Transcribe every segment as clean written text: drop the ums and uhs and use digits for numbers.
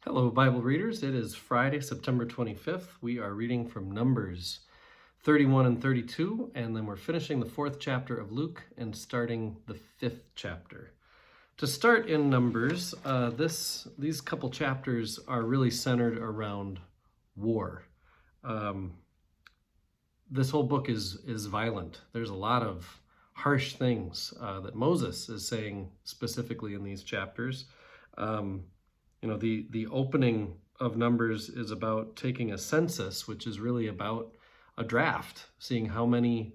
Hello, Bible readers. It is Friday, September 25th. We are reading from Numbers 31 and 32, and then we're finishing the fourth chapter of Luke and starting the fifth chapter. To start in Numbers, these couple chapters are really centered around war. This whole book is violent. There's a lot of harsh things that Moses is saying specifically in these chapters. The opening of Numbers is about taking a census, which is really about a draft, seeing how many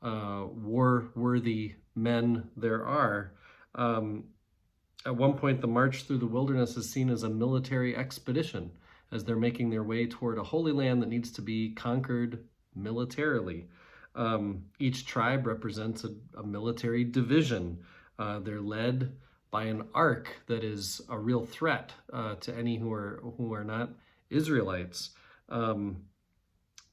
war-worthy men there are. At one point, the march through the wilderness is seen as a military expedition, as they're making their way toward a holy land that needs to be conquered militarily. Each tribe represents a military division. They're led by an ark that is a real threat to any who are not Israelites.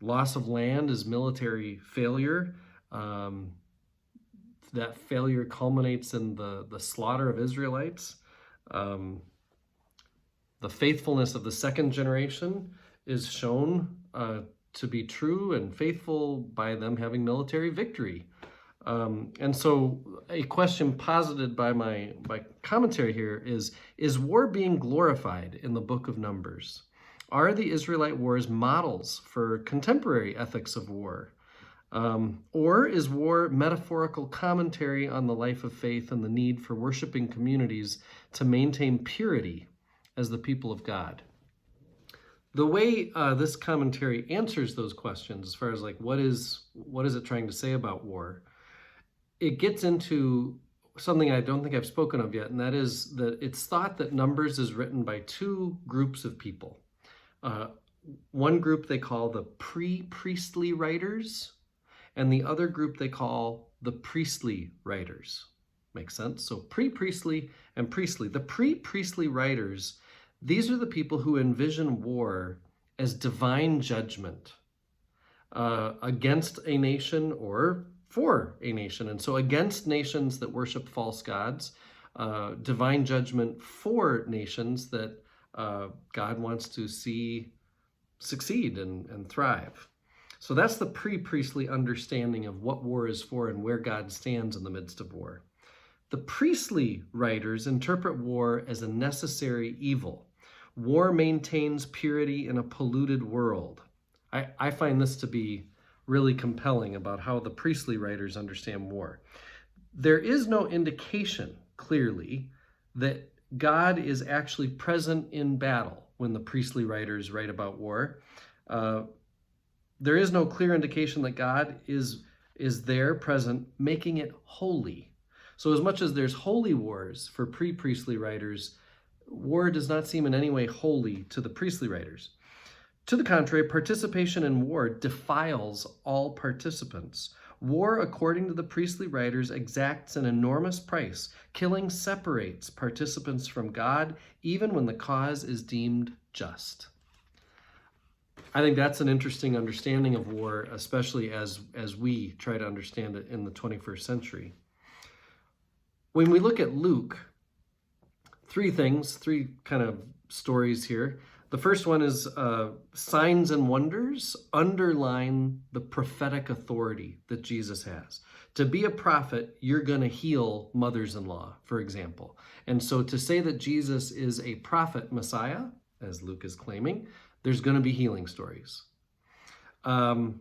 Loss of land is military failure. That failure culminates in the slaughter of Israelites. The faithfulness of the second generation is shown to be true and faithful by them having military victory. And so a question posited by my commentary here is war being glorified in the book of Numbers? Are the Israelite wars models for contemporary ethics of war? Or is war metaphorical commentary on the life of faith and the need for worshiping communities to maintain purity as the people of God? The way this commentary answers those questions, as far as like what is it trying to say about war, it gets into something I don't think I've spoken of yet, and that is that it's thought that Numbers is written by two groups of people. One group they call the pre-priestly writers, and the other group they call the priestly writers. Makes sense? So pre-priestly and priestly. The pre-priestly writers, these are the people who envision war as divine judgment against a nation or for a nation. And so against nations that worship false gods, divine judgment for nations that God wants to see succeed and thrive. So that's the pre-priestly understanding of what war is for and where God stands in the midst of war. The priestly writers interpret war as a necessary evil. War maintains purity in a polluted world. I find this to be really compelling about how the priestly writers understand war. There is no indication, clearly, that God is actually present in battle when the priestly writers write about war. There is no clear indication that God is there present, making it holy. So as much as there's holy wars for pre-priestly writers, war does not seem in any way holy to the priestly writers. To the contrary, participation in war defiles all participants. War, according to the priestly writers, exacts an enormous price. Killing separates participants from God, even when the cause is deemed just. I think that's an interesting understanding of war, especially as we try to understand it in the 21st century. When we look at Luke, three kind of stories here. The first one is signs and wonders underline the prophetic authority that Jesus has. To be a prophet, you're going to heal mothers-in-law, for example. And so to say that Jesus is a prophet Messiah, as Luke is claiming, there's going to be healing stories. The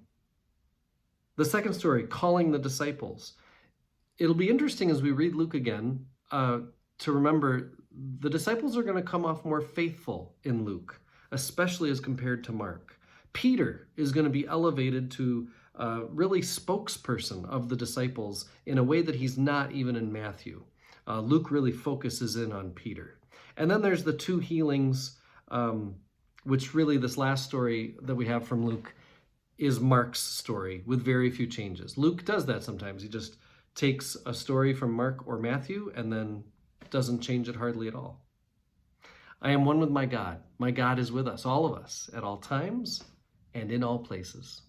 second story, calling the disciples. It'll be interesting as we read Luke again to remember the disciples are going to come off more faithful in Luke, especially as compared to Mark. Peter is going to be elevated to really spokesperson of the disciples in a way that he's not even in Matthew. Luke really focuses in on Peter. And then there's the two healings, which really this last story that we have from Luke is Mark's story with very few changes. Luke does that sometimes. He just takes a story from Mark or Matthew and then doesn't change it hardly at all. I am one with my God. My God is with us, all of us, at all times and in all places.